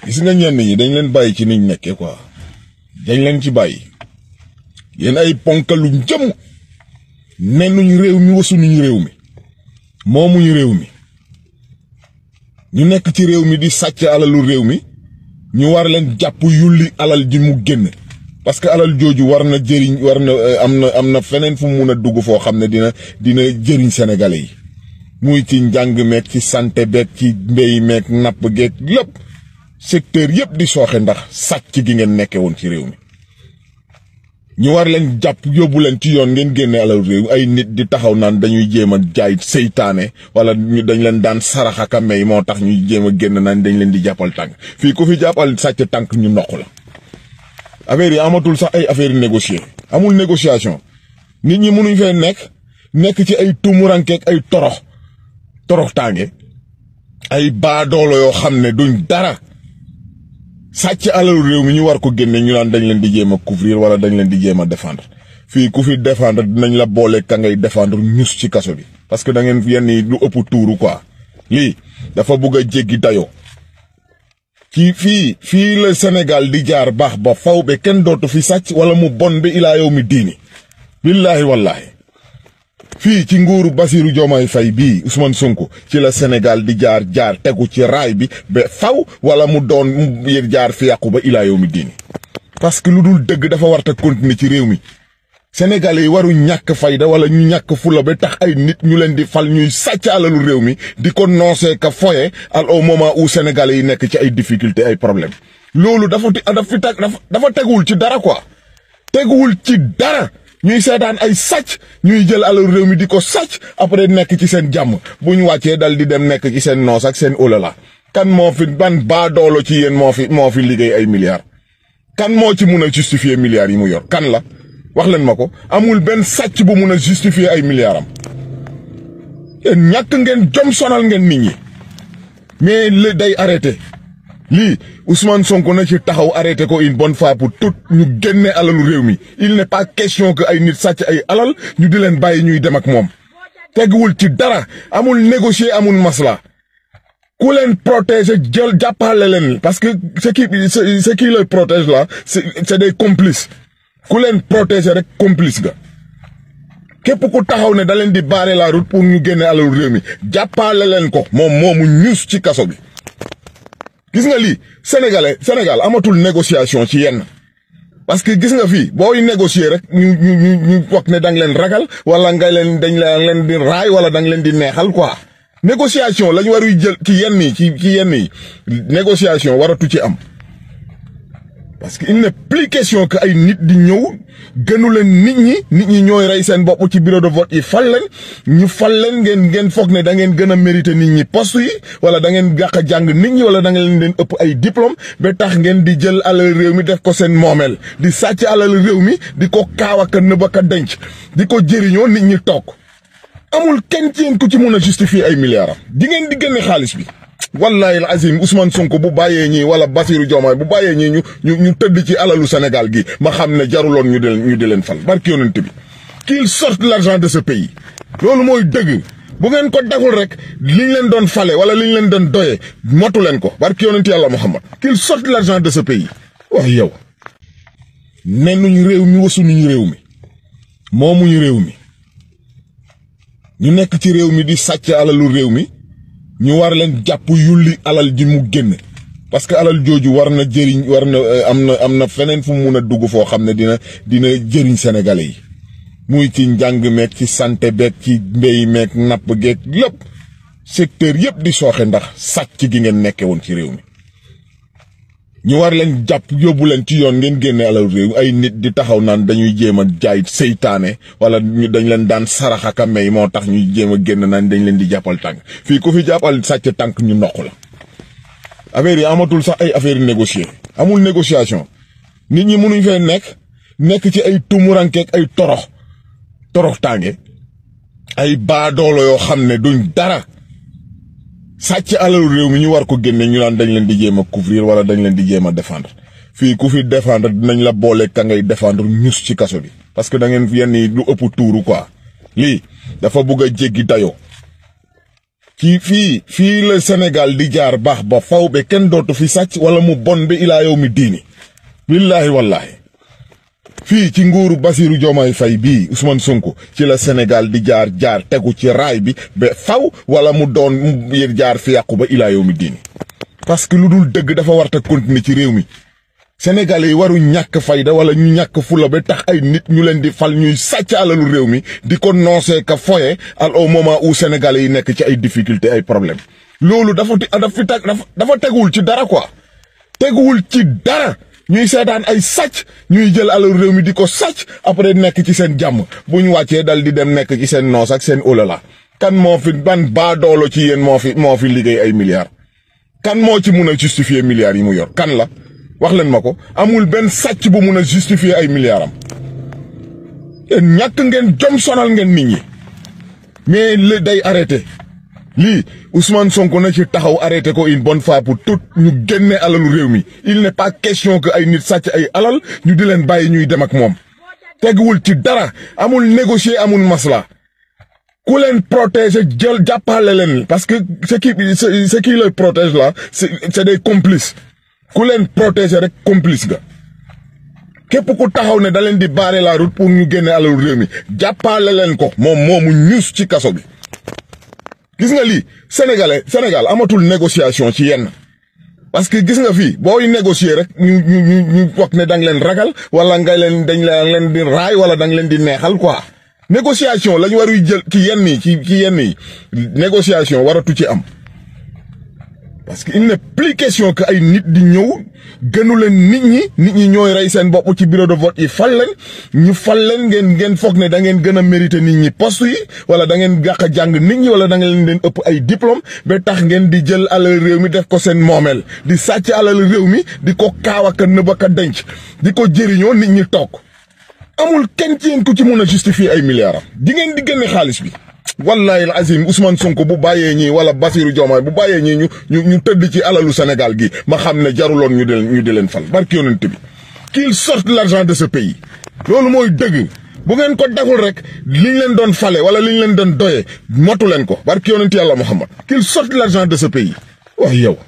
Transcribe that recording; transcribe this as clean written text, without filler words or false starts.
gis nga ñenn ñi dañ leen bàyyi ci niñ nekkee quoi dañ leen ci bàyyi yéen ay ponkalu jëm nennuñu réew mi wasunuñu réew mi moomuñu réew mi ñu nekk ci réew mi di sàcc alalu réew mi ñu war leen jàpp yulli alal ji mu génn parce que alal jooju war na jëriñ war na am na feneen fu mu mun a dugg foo xam ne dina jëriñ sénégalais yi muy ci njàng meeg ci santé beeg ci mbéy meeg napp geeg lépp secteur yëpp di sooxe ndax sàcc gi ngeen nekke woon ci réew mi ñu war leen jàpp yóbbu leen ci yoon ngeen génne alal réew ay nit di taxaw naan dañuy jéem a jaay seytaane wala ñu dañ leen daan saraxaka may moo tax ñuy jéem a génn naan dañ leen di jàppal tànk fii ku fi jàppal sàcc tànk ñu noq la affaire yi amatul sax ay affaire négocier amul négociation nit ñi mënuñ fee nekk ci ay tumurankeek ay torox tànge ay baadoolo yoo xam ne duñ dara sàcc alalu réew mi ñu war ko génne ñu naan dañ leen di jéem a couvrir wala dañ leen di jéem a défendre fii ku fi défendre dinañ la boole ka ngay défendre ñus ci kaso bi parce que da ngeen yenn yi lu ëpp tuuru quoi lii dafa bugg a jéggi dayoo ci fii la Sénégal di jaar baax ba faw be kenn dootu fi sàcc wala mu bon bi ilaa yow mi diini billaahi wallaahi fii ci nguuru Bassirou Diomaye Faye bii Ousmane Sonko ci la Sénégal di jaar tegu ci raay bi ba faw wala mu doon mu jaar fi yàqu ba ilaa yow mi diini parce que lu dul dëgg dafa war a continuer ci réew mi Sénégalais yi waru ñàkk fayda wala ñu ñàkk fula ba tax ay nit ñu leen di fal ñuy sàcc alalu réew mi di ko noosee ka foye au moment où Sénégalais yi nekk ci ay difficultés ay problèmes loolu dafa teguwul ci dara quoi teguwul ci dara ñuy seetaan ay sàcc ñuy jël alalu réew mi di ko sàcc après nekk ci seen jàmm bu ñu wàccee dal di dem nekk ci seen noos ak seen olala kan moo fi ban baa doolo ci yéen moo fi liggéey ay milliards kan moo ci mun a justifier milliards yi mu yor kan la wax leen ma ko amul benn sàcc bu mun a justifier ay milliards am yéen ñàkk ngeen jom sonal ngeen nit ñi mais li day arrêté lii Ousmane Sonko na ci taxaw arrêté ko une bonne fois pour tout ñu génne alalu réew mi il n'est pas question que ay nit sàcc ay alal ñu di leen bàyyi ñuy dem ak moom teguwul ci dara amul négocier amul masla ku leen protéger jël jàppale leen parce que ce qui les protège là c'est des complices ku leen protéger rek complice ga képp ku taxaw ne da leen di barrer la route pour ñu génne alalu réew mi jàppale leen ko moom moomu ñuus ci kaso bi gis nga lii Sénégal amatul négociation ci yenn parce que gis nga fii booy négocier rek ñu wax ne danga leen ragal wala nga leen dañ leen di raay wala danga leen di neexal quoi négociation lañ waruy jël ci yenn yi ci yenn yi négociation waratu ci am parce que il n'est plus question que ay nit di ñëw gënu leen nit ñi ñooy rey seen bopp ci bureau de vote yi fal leen ngeen foog ne da ngeen gën a mériter nit ñi poste yi wala da ngeen gàq a jàng nit ñi wala da ngeen leen ëpp ay diplôme ba tax ngeen di jël alal réew mi def ko seen moomeel di sàcc alal réew mi di ko kaaw ak a nëbb ak a denc di ko jëriñoo nit ñi toog amul kenn ci yéen ku ci mun a justifier ay milliards am di ngeen di génne xaalis bi wallahi azim Ousmane Sonko bu bàyyee ñii wala Bassirou Diomaye bu bàyyee ñii ñu tëdd ci alalu Sénégal gi ma xam ne jaruloon ñu di leen fal barki yonent bi qu'il sorte l'argent de ce pays loolu mooy dëgg bu ngeen ko dagul rek liñ leen doon fale wala liñ leen doon doyee motu leen ko barki yonent yàlla Muhammad qu'il sorte l'argent de ce pays wax yow nennuñu réew mi wasunuñu réew mi moomuñu réew mi ñu nekk ci réew mi di sàcc alalu réew mi ñu war leen jàpp yulli alal ji mu génn parce que alal jooju war na jëriñ am na feneen fu mu mun a dugg foo xam ne dina jëriñ sénégalais yi muy ci njàng meeg ci santé beeg ci mbéy meeg napp geeg lépp secteur yëpp di sooxe ndax sàcc gi ngeen nekke woon ci réew mi ñu war leen jàpp yóbbu leen ci yoon ngeen génne alal réew ay nit di taxaw naan dañuy jéem a jaay seytaane wala ñu dañ leen daan saraxaka may moo tax ñuy jéem a génn naan dañ leen di jàppal tànk fii ku fi jàppal sàcc tànk ñu noq la affaire yi amatul sax ay affaire négocier amul négociation nit ñi mënuñ fee nekk ci ay tumurankeek ay torox tànge ay baadoolo yoo xam ne duñ dara sàcc alalu réew mi ñu war ko génne ñu naan dañ leen di jéem a couvrir wala dañ leen di jéem a défendre fii ku fi défendre dinañ la boole ka ngay défendre ñus ci kaso bi parce que da ngeen yenn yi lu ëpp tuuru quoi lii dafa bugg a jéggi dayoo ci fii la Sénégal di jaar baax ba faw be kenn dootu fi sàcc wala mu bon bi ilaa yow mi diini billaahi wallaahi fii ci nguuru Bassirou Diomaye Faye bii Ousmane Sonko ci la Sénégal di jaar tegu ci raay bi ba faw wala mu doon mu jaar fi yàqu ba ilaa yow mi diini parce que lu dul dëgg dafa warta continuer ci réew mi Sénégalais yi waru ñàkk fayda wala ñu ñàkk fula ba tax ay nit ñu leen di fal ñuy sàcc alalu réew mi di ko noosee ka foye au moment où Sénégalais yi nekk ci ay difficultés ay problèmes loolu dafa teguwul ci dara quoi teguwul ci dara ñuy seetaan ay sàcc ñuy jël alalu réew mi di ko sàcc après nekk ci seen jàmm bu ñu wàccee dal di dem nekk ci seen noos ak seen olala kan moo fi ban baa doolo ci yéen moo fi liggéey ay milliards kan moo ci mun a justifier milliards yi mu yor kan la wax leen ma ko amul benn sàcc bu mun a justifier ay milliards am yéen ñàkk ngeen jom sonal ngeen nit ñi mais le day arrêté lii Ousmane Sonko na ci taxaw arrêté ko une bonne fois pour toutes ñu génne alalu réew mi il n'est pas question que ay nit sàcc ay alal ñu di leen bàyyi ñuy dem ak moom teguwul ci dara amul négocier amul masla ku leen protéger jël jàppale leen parce que ce qui les protège là c'est des complices ku leen protéger rek complice ga képp ku taxaw ne da leen di barrer la route pour ñu génne alalu réew mi jàppale leen ko moom moomu ñuus ci kaso bi gis nga lii Sénégal amatul négociation ci yenn parce que gis nga fii booy négocier rek ñu wax ne da nga leen ragal wala dañ leen di raay wala da nga leen di neexal quoi négociation lañ waruy jël ci yenn yi négociation waratu ci am parce que il n'est plus question que ay nit di ñëw gënu leen nit ñi ñooy rey seen bopp ci bureau de vote yi fal leen ngeen foog ne da ngeen gën a mériter nit ñi poste yi wala da ngeen gàq a jàng nit ñi wala da ngeen leen ëpp ay diplôme ba tax ngeen di jël alal réew mi def ko seen moomeel di sàcc alal réew mi di ko kaaw ak nëbb ak denc di ko jëriñoo nit ñi toog amul kenn ci yéen ku ci mun a justifier ay milliards am di ngeen di génne xaalis bi. wallahi al azim Ousmane Sonko bu bàyyee ñii wala Bassirou Diomaye bu bàyyee ñii ñu tëdd ci alalu Sénégal gi ma xam ne jaruloon ñu di leen fal barki yonent bi qu'il sorte l'argent de ce pays loolu mooy dëgg bu ngeen ko deful rek liñ leen doon fale wala liñ leen doon doyee motu leen ko barki yonent yàlla Muhammad qu'il sorte l'argent de ce pays wax yow